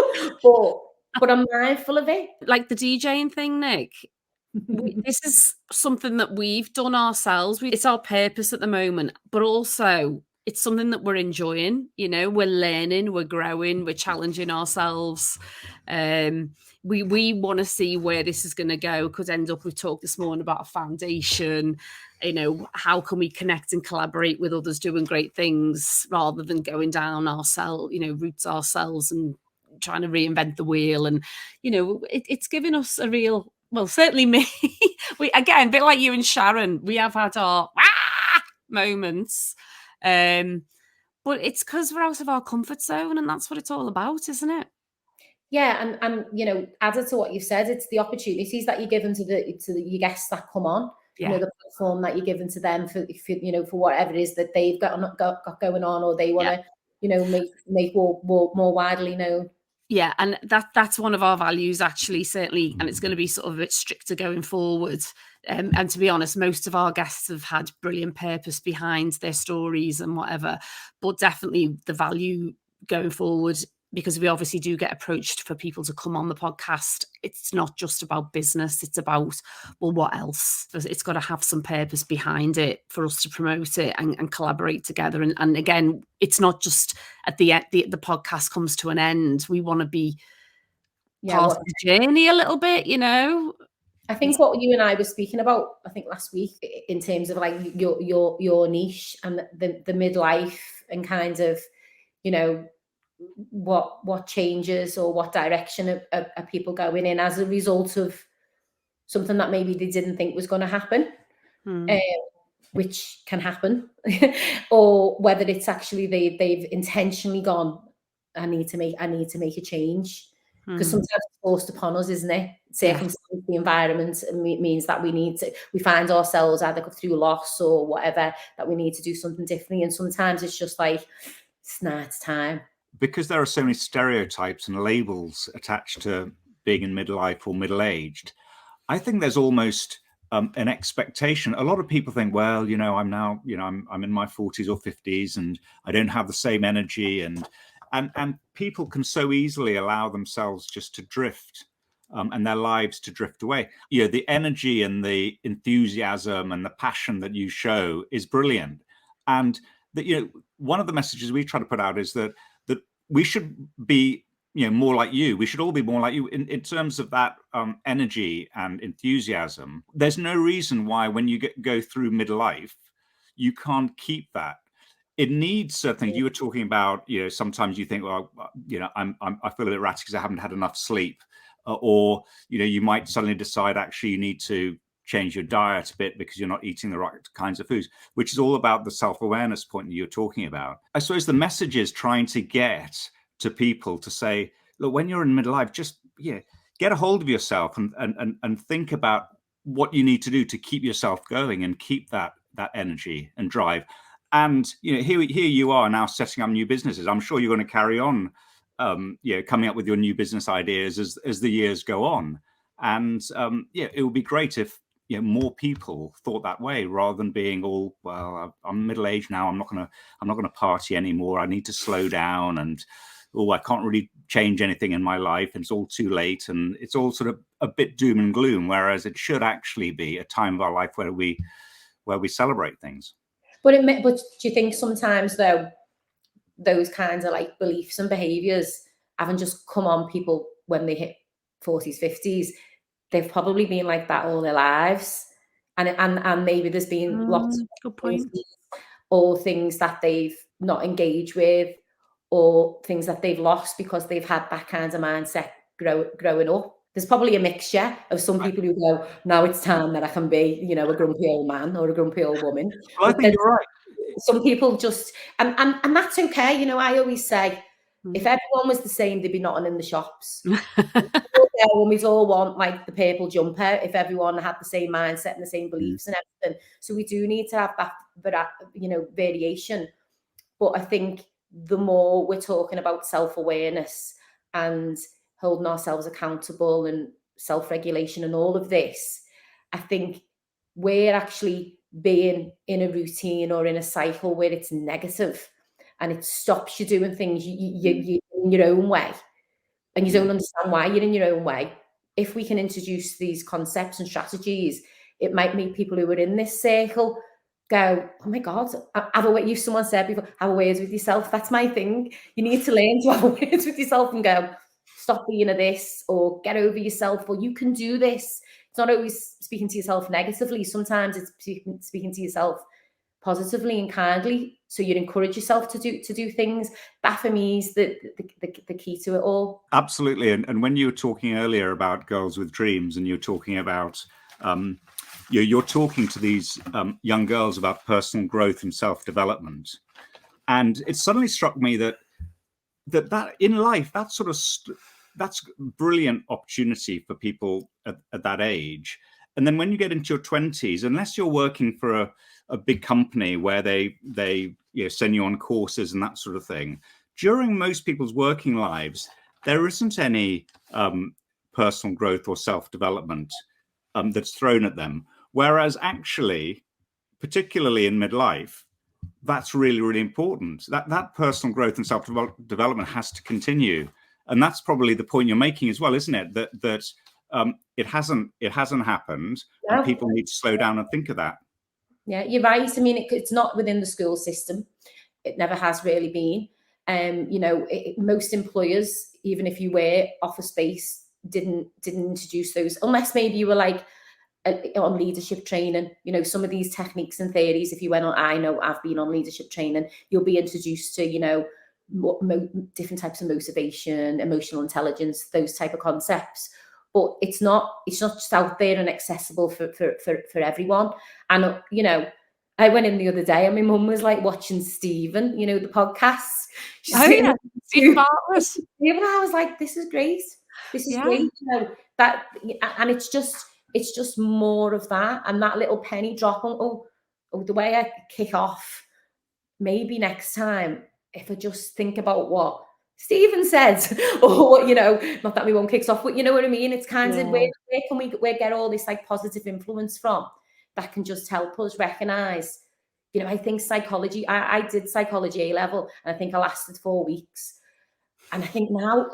but I'm mindful of it. Like the DJing thing, Nic, this is something that we've done ourselves. It's our purpose at the moment, but also it's something that we're enjoying. We're learning, we're growing, we're challenging ourselves. We want to see where this is going to go. Could end up, we talked this morning about a foundation. How can we connect and collaborate with others doing great things, rather than going down routes ourselves and trying to reinvent the wheel. And it's given us a real, well, certainly me, we, again, a bit like you and Sharon, we have had our moments, but it's because we're out of our comfort zone, and that's what it's all about, isn't it? Yeah, and added to what you've said, it's the opportunities that you're given to your guests that come on. Yeah. The platform that you're given to them for whatever it is that they've got going on, or they want to make more widely known. Yeah, and that's one of our values, actually, certainly, and it's going to be sort of a bit stricter going forward. And to be honest, most of our guests have had brilliant purpose behind their stories and whatever, but definitely the value going forward, because we obviously do get approached for people to come on the podcast. It's not just about business. It's about, well, what else? It's got to have some purpose behind it for us to promote it and collaborate together. And again, it's not just at the end, the podcast comes to an end. We want to be part of the journey a little bit, I think what you and I were speaking about, I think last week, in terms of like your niche and the midlife, and kind of, what changes or what direction are people going in as a result of something that maybe they didn't think was going to happen, which can happen, or whether it's actually they've intentionally gone, I need to make a change, because sometimes it's forced upon us, isn't it? Circumstance, the environment, means that we find ourselves either through loss or whatever, that we need to do something differently, and sometimes it's just like, it's time. Because there are so many stereotypes and labels attached to being in midlife or middle-aged, I think there's almost an expectation. A lot of people think, well, I'm now, I'm in my 40s or 50s, and I don't have the same energy, and people can so easily allow themselves just to drift, and their lives to drift away. The energy and the enthusiasm and the passion that you show is brilliant, and that one of the messages we try to put out is that we should be more like you. We should all be more like you in terms of that energy and enthusiasm. There's no reason why when you go through midlife, you can't keep that. It needs certain things. You were talking about, sometimes you think, well, I feel a bit ratty because I haven't had enough sleep, or you might suddenly decide actually you need to change your diet a bit because you're not eating the right kinds of foods, which is all about the self-awareness point that you're talking about. I suppose the message is trying to get to people to say, look, when you're in midlife, just get a hold of yourself and think about what you need to do to keep yourself going and keep that energy and drive. And here you are now setting up new businesses. I'm sure you're going to carry on, coming up with your new business ideas as the years go on. And it would be great if more people thought that way, rather than being all, well, I'm middle-aged now, I'm not gonna party anymore, I need to slow down, and I can't really change anything in my life, and it's all too late, and it's all sort of a bit doom and gloom, whereas it should actually be a time of our life where we celebrate things. But do you think sometimes, though, those kinds of like beliefs and behaviors haven't just come on people when they hit 40s, 50s? They've probably been like that all their lives, and maybe there's been lots of good point, or things that they've not engaged with, or things that they've lost because they've had that kind of mindset growing up. There's probably a mixture of some people who go, now it's time that I can be, a grumpy old man or a grumpy old woman. Well, I think you're right. Some people just, and that's okay. I always say, if everyone was the same, they'd be knocking in the shops. When we all want like the purple jumper, if everyone had the same mindset and the same beliefs and everything. So we do need to have that, variation. But I think the more we're talking about self-awareness and holding ourselves accountable and self-regulation and all of this, I think we're actually being in a routine or in a cycle where it's negative and it stops you doing things you in your own way, and you don't understand why you're in your own way. If we can introduce these concepts and strategies, it might make people who are in this circle go, oh my God, someone said before, have a words with yourself. That's my thing. You need to learn to have words with yourself and go, stop being a this, or get over yourself, or you can do this. It's not always speaking to yourself negatively. Sometimes it's speaking to yourself positively and kindly, so you encourage yourself to do things. That for me is the key to it all. Absolutely. And when you were talking earlier about girls with dreams, and you're talking about you're talking to these young girls about personal growth and self-development, and it suddenly struck me that in life, that's brilliant opportunity for people at that age. And then when you get into your 20s, unless you're working for a big company where they send you on courses and that sort of thing, during most people's working lives, there isn't any personal growth or self-development that's thrown at them. Whereas actually, particularly in midlife, that's really, really important. That personal growth and self-development has to continue. And that's probably the point you're making as well, isn't it? That it hasn't happened, and people need to slow down and think of that. Yeah, you're right. I mean, it's not within the school system. It never has really been. Most employers, even if you were office space, didn't introduce those, unless maybe you were like on leadership training. Some of these techniques and theories, if you went on, I've been on leadership training, you'll be introduced to, different types of motivation, emotional intelligence, those type of concepts. But it's not just out there and accessible for everyone. And I went in the other day and my mum was like watching Stephen, the podcast. Stephen Bartlett. And I was like, this is great. This is great. And it's just more of that, and that little penny drop on the way I kick off. Maybe next time, if I just think about what Stephen says, or not that my one kicks off, but you know what I mean? It's kind of where can we get all this like positive influence from that can just help us recognize, I think psychology, I did psychology A level, and I think I lasted 4 weeks. And I think now,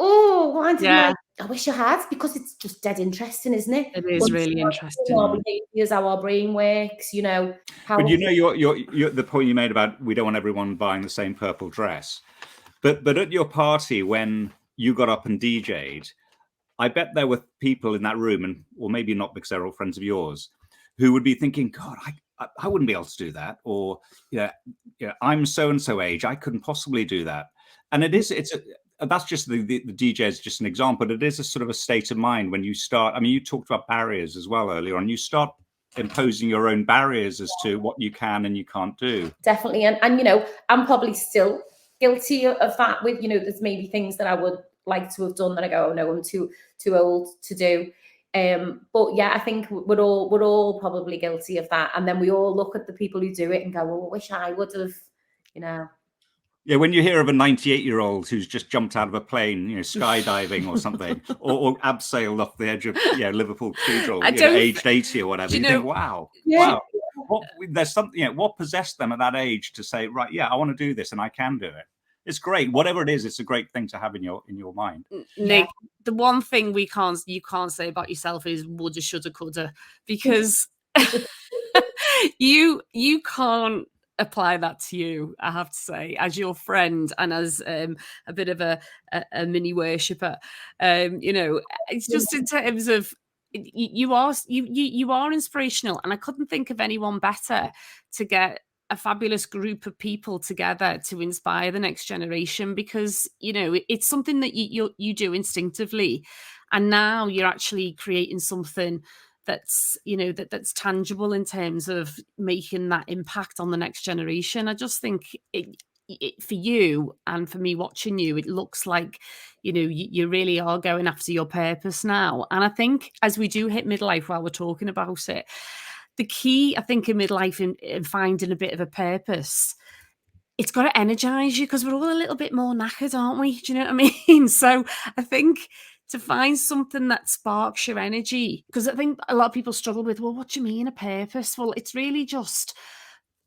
I wish I had, because it's just dead interesting, isn't it? It is really interesting. Our behaviors, how our brain works, But you're the point you made about we don't want everyone buying the same purple dress. But at your party, when you got up and DJ'd, I bet there were people in that room, or maybe not because they're all friends of yours, who would be thinking, God, I wouldn't be able to do that. Or, I'm so-and-so age, I couldn't possibly do that. And that's just the DJ is just an example, but it is a sort of a state of mind when you start. I mean, you talked about barriers as well earlier on. You start imposing your own barriers as to what you can and you can't do. Definitely. And I'm probably still guilty of that with, there's maybe things that I would like to have done that I go, oh no, I'm too old to do. But yeah, I think we're all probably guilty of that. And then we all look at the people who do it and go, well, I wish I would have, you know. Yeah, when you hear of a 98-year-old who's just jumped out of a plane, you know, skydiving or something, or abseiled off the edge of Liverpool Cathedral, aged 80 or whatever, you think, wow, wow, there's something, what possessed them at that age to say, right, yeah, I want to do this and I can do it. It's great. Whatever it is, it's a great thing to have in your mind. Nic, the one thing you can't say about yourself is woulda, shoulda, coulda, because you can't apply that to you, I have to say, as your friend and as a bit of a mini worshipper. It's just in terms of you are inspirational, and I couldn't think of anyone better to get a fabulous group of people together to inspire the next generation, because it's something that you do instinctively, and now you're actually creating something that's that's tangible in terms of making that impact on the next generation. I just think for you and for me watching you, it looks like you really are going after your purpose now. And I think as we do hit midlife, while we're talking about it, the key, I think, in midlife in finding a bit of a purpose, it's got to energize you, because we're all a little bit more knackered, aren't we? Do you know what I mean? So I think to find something that sparks your energy, because I think a lot of people struggle with, well, what do you mean a purpose? Well, it's really just,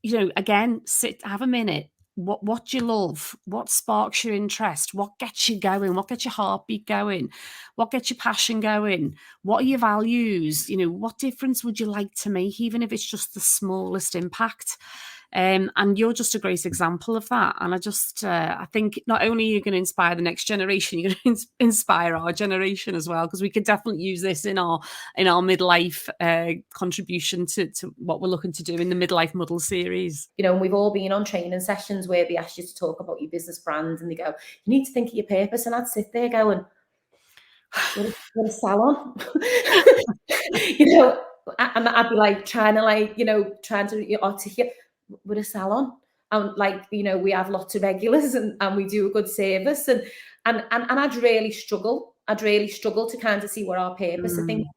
again, have a minute. What do you love? What sparks your interest? What gets you going? What gets your heartbeat going? What gets your passion going? What are your values? What difference would you like to make, even if it's just the smallest impact? And you're just a great example of that. And I think not only are you going to inspire the next generation, you're going to inspire our generation as well, because we could definitely use this in our midlife contribution to what we're looking to do in the Midlife Muddle series. And we've all been on training sessions where they ask you to talk about your business brand, and they go, you need to think of your purpose. And I'd sit there going, what a salon. And I'd be like trying to articulate, with a salon, and we have lots of regulars and we do a good service, and I'd really struggle to kind of see what our purpose. I think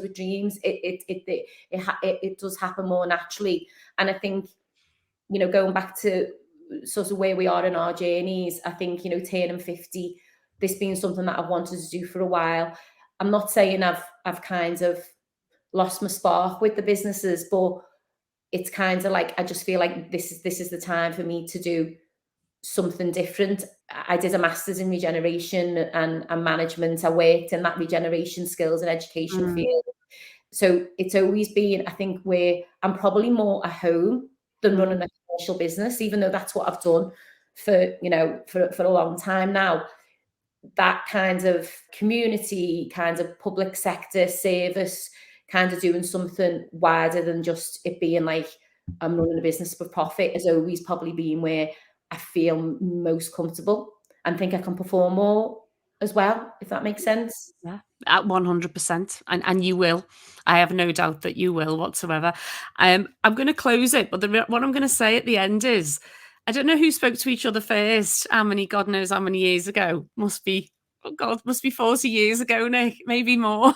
with dreams, it does happen more naturally. And I think going back to sort of where we are in our journeys, I think turning 50, this being something that I've wanted to do for a while. I'm not saying I've kind of lost my spark with the businesses, but it's kind of like I just feel like this is the time for me to do something different. I did a master's in regeneration and management. I worked in that regeneration skills and education field. So it's always been, I think, where I'm probably more at home than running a commercial business, even though that's what I've done for a long time now. That kind of community, kind of public sector service, kind of doing something wider than just it being like I'm running a business for profit, has always probably been where I feel most comfortable and think I can perform more as well, if that makes sense. Yeah, at 100%. And you will. I have no doubt that you will whatsoever. I'm going to close it, but what I'm going to say at the end is, I don't know who spoke to each other first, God knows how many years ago. Must be 40 years ago, Nic, maybe more.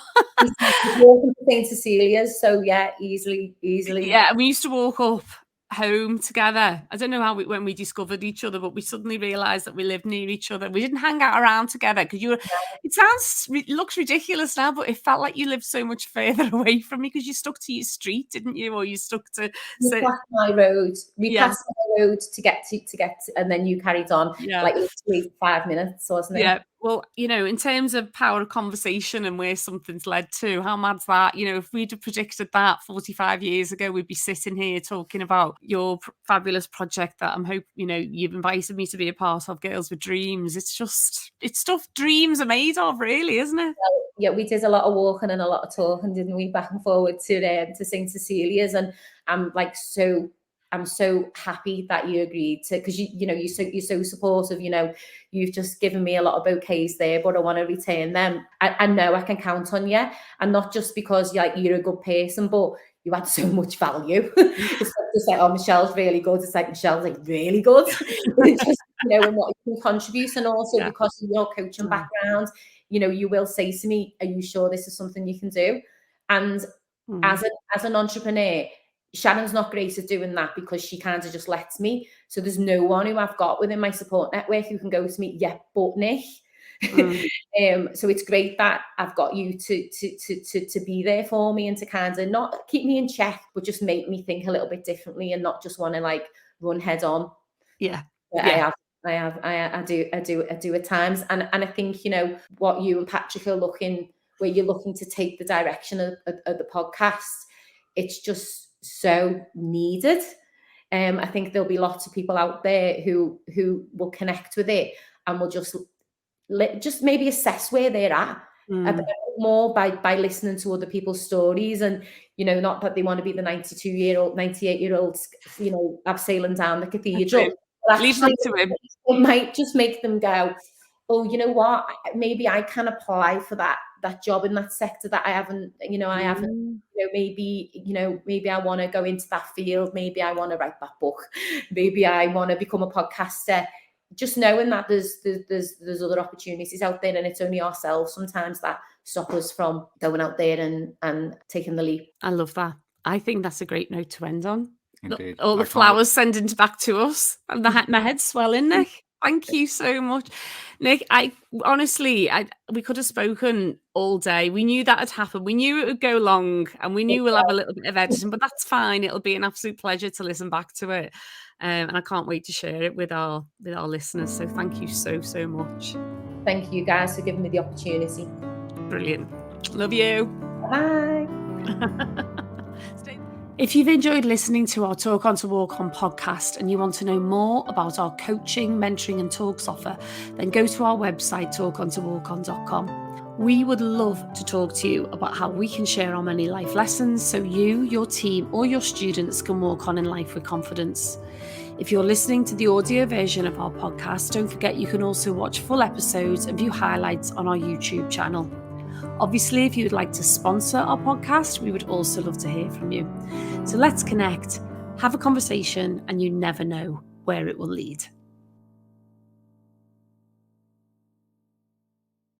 St. Cecilia's, so yeah, easily. Yeah, we used to walk up home together. I don't know when we discovered each other, but we suddenly realized that we lived near each other. We didn't hang out around together because it looks ridiculous now, but it felt like you lived so much further away from me because you stuck to your street, didn't you? Or you stuck to passed my road. We passed my road to get and then you carried on like literally 5 minutes, wasn't it? Yeah. Well, in terms of power of conversation and where something's led to, how mad's that? If we'd have predicted that 45 years ago, we'd be sitting here talking about your fabulous project that I'm hoping, you've invited me to be a part of, Girls with Dreams. It's stuff dreams are made of, really, isn't it? Well, yeah, we did a lot of walking and a lot of talking, didn't we, back and forward to St. Cecilia's, and I'm so happy that you agreed to, because you're so supportive. You've just given me a lot of bouquets there, but I want to return them. I know I can count on you, and not just because you're a good person, but you add so much value. It's not just like, oh, Michelle's really good. It's like, Michelle's like really good. and what you can contribute. And also because of your coaching background, you will say to me, are you sure this is something you can do? And as an entrepreneur, Shannon's not great at doing that because she kind of just lets me. So there's no one who I've got within my support network who can go to me, but Nic. So it's great that I've got you to be there for me and to kind of not keep me in check, but just make me think a little bit differently and not just want to like run head on. I do at times, and I think what you and Patrick are where you're looking to take the direction of the podcast. It's just so needed. I think there'll be lots of people out there who will connect with it and will just maybe assess where they're at a bit more by listening to other people's stories, and not that they want to be the 98-year-olds abseiling down the cathedral. Leave that to him. It might just make them go, oh, you know what? Maybe I can apply for that job in that sector that I haven't. Maybe I want to go into that field. Maybe I want to write that book. Maybe I want to become a podcaster. Just knowing that there's other opportunities out there, and it's only ourselves sometimes that stop us from going out there and taking the leap. I love that. I think that's a great note to end on. Indeed. All the flowers sending back to us, and my head's swelling, Nic. Thank you so much, Nic. We could have spoken all day. We knew that had happened. We knew it would go long, and we knew we'll have a little bit of editing, but that's fine. It'll be an absolute pleasure to listen back to it, and I can't wait to share it with our listeners. So thank you so much. Thank you guys for giving me the opportunity. Brilliant. Love you. Bye. If you've enjoyed listening to our Talk On to Walk On podcast and you want to know more about our coaching, mentoring and talks offer, then go to our website, talkonToWalkOn.com. We would love to talk to you about how we can share our many life lessons so you, your team or your students can walk on in life with confidence. If you're listening to the audio version of our podcast, don't forget you can also watch full episodes and view highlights on our YouTube channel. Obviously, if you would like to sponsor our podcast, we would also love to hear from you. So let's connect, have a conversation, and you never know where it will lead.